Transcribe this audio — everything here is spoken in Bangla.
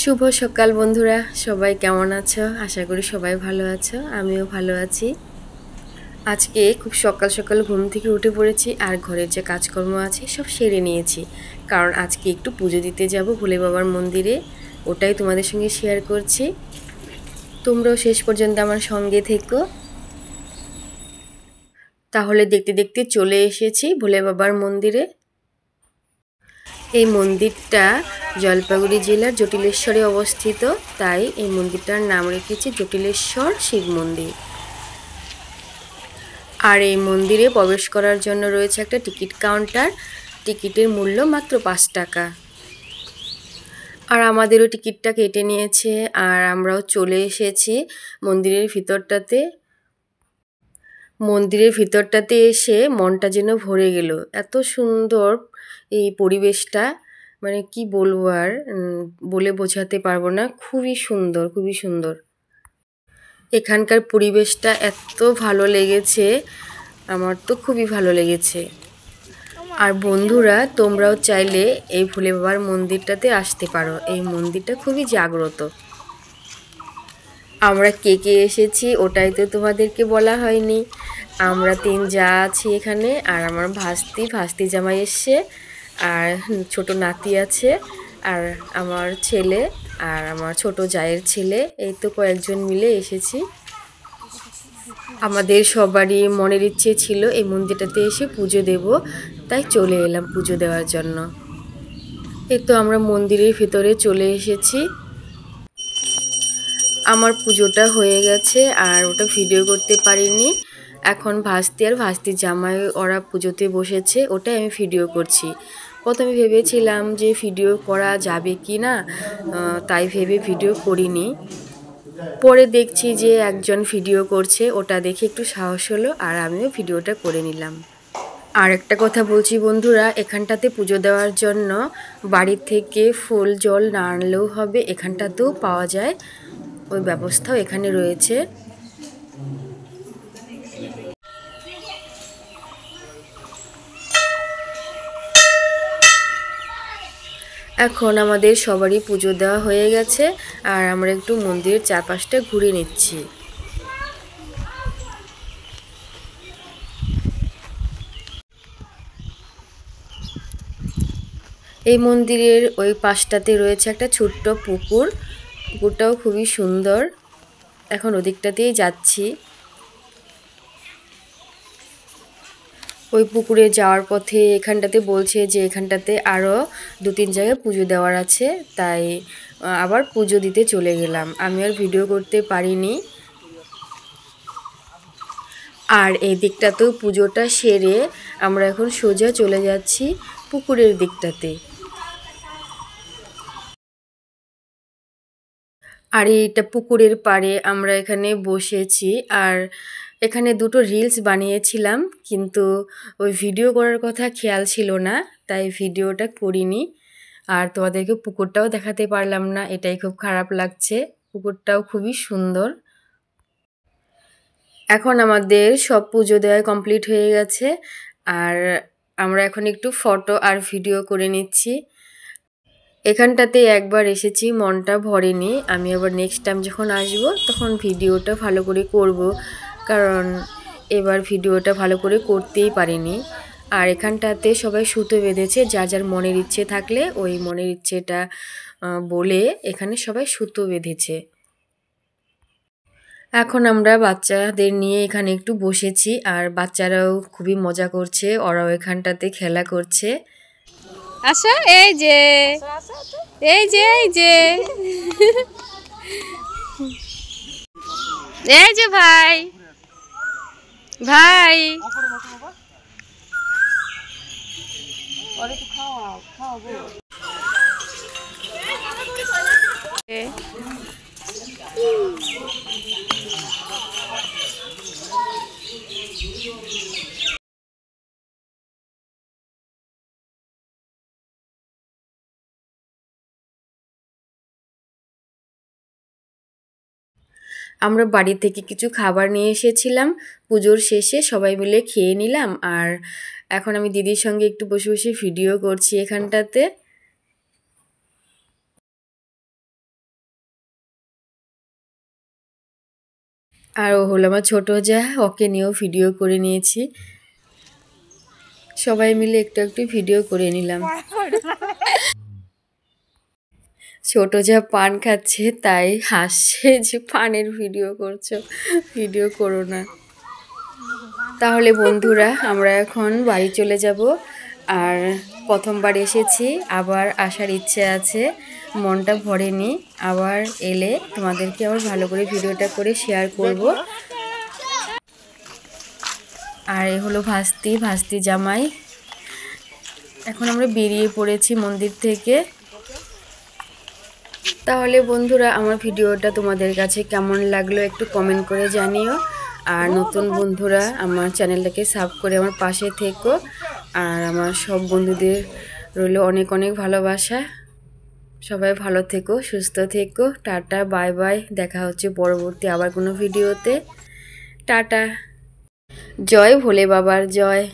শুভ সকাল বন্ধুরা, সবাই কেমন আছো? আশা করি সবাই ভালো আছো, আমিও ভালো আছি। আজকে খুব সকাল সকাল ঘুম থেকে উঠে পড়েছি আর ঘরের যে কাজকর্ম আছে সব সেরে নিয়েছি, কারণ আজকে একটু পুজো দিতে যাব ভোলে বাবার মন্দিরে। ওটাই তোমাদের সঙ্গে শেয়ার করছি, তোমরাও শেষ পর্যন্ত আমার সঙ্গে থেকো। তাহলে দেখতে দেখতে চলে এসেছি ভোলে বাবার মন্দিরে। এই মন্দিরটা জলপাইগুড়ি জেলার জটিলেশ্বরে অবস্থিত, তাই এই মন্দিরটার নাম রেখেছি জটিলেশ্বর শিব মন্দির। আর এই মন্দিরে প্রবেশ করার জন্য রয়েছে একটা টিকিট কাউন্টার। টিকিটের মূল্য মাত্র 5 টাকা। আর আমাদেরও টিকিটটা কেটে নিয়েছে আর আমরাও চলে এসেছি মন্দিরের ভিতরটাতে। মন্দিরের ভিতরটাতে এসে মনটা যেন ভরে গেল, এত সুন্দর এই পরিবেশটা, মানে কি বলবো আর, বলে বোঝাতে পারবো না। খুবই সুন্দর, খুবই সুন্দর। এখানকার পরিবেশটা এত ভালো লেগেছে, আমার তো খুবই ভালো লেগেছে। আর বন্ধুরা, তোমরাও চাইলে এই ভোলে বাবার মন্দিরটাতে আসতে পারো। এই মন্দিরটা খুবই জাগ্রত। আমরা কে কে এসেছি ওটাই তো তোমাদেরকে বলা হয়নি। আমরা 3 যা আছি এখানে, আর আমার ভাস্তি জামাই এসছে, আর ছোট নাতি আছে, আর আমার ছেলে, আর আমার ছোট জায়ের ছেলে। এই তো কয়েকজন মিলে এসেছি। আমাদের সবারই মনের ইচ্ছে ছিল এই মন্দিরটাতে এসে পুজো দেব, তাই চলে এলাম পুজো দেওয়ার জন্য। এই তো আমরা মন্দিরের ভিতরে চলে এসেছি। আমার পুজোটা হয়ে গেছে আর ওটা ভিডিও করতে পারিনি। এখন ভাস্তি আর ভাস্তির জামাই ওরা পুজোতে বসেছে, ওটাই আমি ভিডিও করছি। প্রথমে ভেবেছিলাম যে ভিডিও করা যাবে কি না, তাই ভেবে ভিডিও করিনি। পরে দেখছি যে একজন ভিডিও করছে, ওটা দেখে একটু সাহস হলো আর আমিও ভিডিওটা করে নিলাম। আর একটা কথা বলছি বন্ধুরা, এখানটাতে পুজো দেওয়ার জন্য বাড়ির থেকে ফুল জল না আনলেও হবে, এখানটাতেও পাওয়া যায়, ওই ব্যবস্থাও এখানে রয়েছে। এখন আমাদের সবারই পুজো দেওয়া হয়ে গেছে আর আমরা একটু মন্দিরের চারপাশটা ঘুরে নিচ্ছি। এই মন্দিরের ওই পাশটাতে রয়েছে একটা ছোট্ট পুকুর, পুকুরটাও খুবই সুন্দর। এখন ওদিকটাতেই যাচ্ছি। ওই পুকুরে যাওয়ার পথে এখানটাতে বলছে যে এখানটাতে আরও 2-3 জায়গায় পুজো দেওয়ার আছে, তাই আবার পুজো দিতে চলে গেলাম। আমি আর ভিডিও করতে পারিনি। আর এই দিকটাতেও পুজোটা সেরে আমরা এখন সোজা চলে যাচ্ছি পুকুরের দিকটাতে। আর এইটা পুকুরের পাড়ে আমরা এখানে বসেছি, আর এখানে 2টো রিলস বানিয়েছিলাম, কিন্তু ওই ভিডিও করার কথা খেয়াল ছিল না, তাই ভিডিওটা করিনি। আর তোমাদেরকে পুকুরটাও দেখাতে পারলাম না, এটাই খুব খারাপ লাগছে। পুকুরটাও খুবই সুন্দর। এখন আমাদের সব পুজো দেওয়া কমপ্লিট হয়ে গেছে, আর আমরা এখন একটু ফটো আর ভিডিও করে নিচ্ছি। এখানটাতে একবার এসেছি, মনটা ভরেনি। আমি আবার নেক্সট টাইম যখন আসবো তখন ভিডিওটা ভালো করে করব, কারণ এবার ভিডিওটা ভালো করে করতেই পারিনি। আর এখানটাতে সবাই সুতো বেঁধেছে, যার যার মনের ইচ্ছে থাকলে ওই মনের ইচ্ছেটা বলে এখানে সবাই সুতো বেঁধেছে। এখন আমরা বাচ্চাদের নিয়ে এখানে একটু বসেছি, আর বাচ্চারাও খুবই মজা করছে, ওরাও এখানটাতে খেলা করছে। আচ্ছা, এই যে এই যে এই যে এই যে ভাই ভাই আমরা বাড়ি থেকে কিছু খাবার নিয়ে এসেছিলাম, পুজোর শেষে সবাই মিলে খেয়ে নিলাম। আর এখন আমি দিদির সঙ্গে একটু বসে বসে ভিডিও করছি এখানটাতে। আর ও হলো আমার ছোট যা, ওকে নিয়েও ভিডিও করে নিয়েছি। সবাই মিলে একটু একটু ভিডিও করে নিলাম। ছোট যা পান খাচ্ছে তাই হাসছে যে পানের ভিডিও করছো, ভিডিও করো না। তাহলে বন্ধুরা আমরা এখন বাড়ি চলে যাব। আর প্রথমবার এসেছি, আবার আসার ইচ্ছে আছে, মনটা ভরেনি। আবার এলে তোমাদেরকে আবার ভালো করে ভিডিওটা করে শেয়ার করব। আর এ হলো ভাস্তি জামাই। এখন আমরা বেরিয়ে পড়েছি মন্দির থেকে। তাহলে বন্ধুরা আমার ভিডিওটা তোমাদের কাছে কেমন লাগলো একটু কমেন্ট করে জানিও। আর নতুন বন্ধুরা আমার চ্যানেলটাকে সাবস্ক্রাইব করে আমার পাশে থেকো। আর আমার সব বন্ধুদের রইল অনেক অনেক ভালোবাসা। সবাই ভালো থেকো, সুস্থ থেকো। Tata, bye bye. দেখা হচ্ছে পরবর্তী আবার কোনো ভিডিওতে। টাটা। জয় ভোলে বাবার জয়।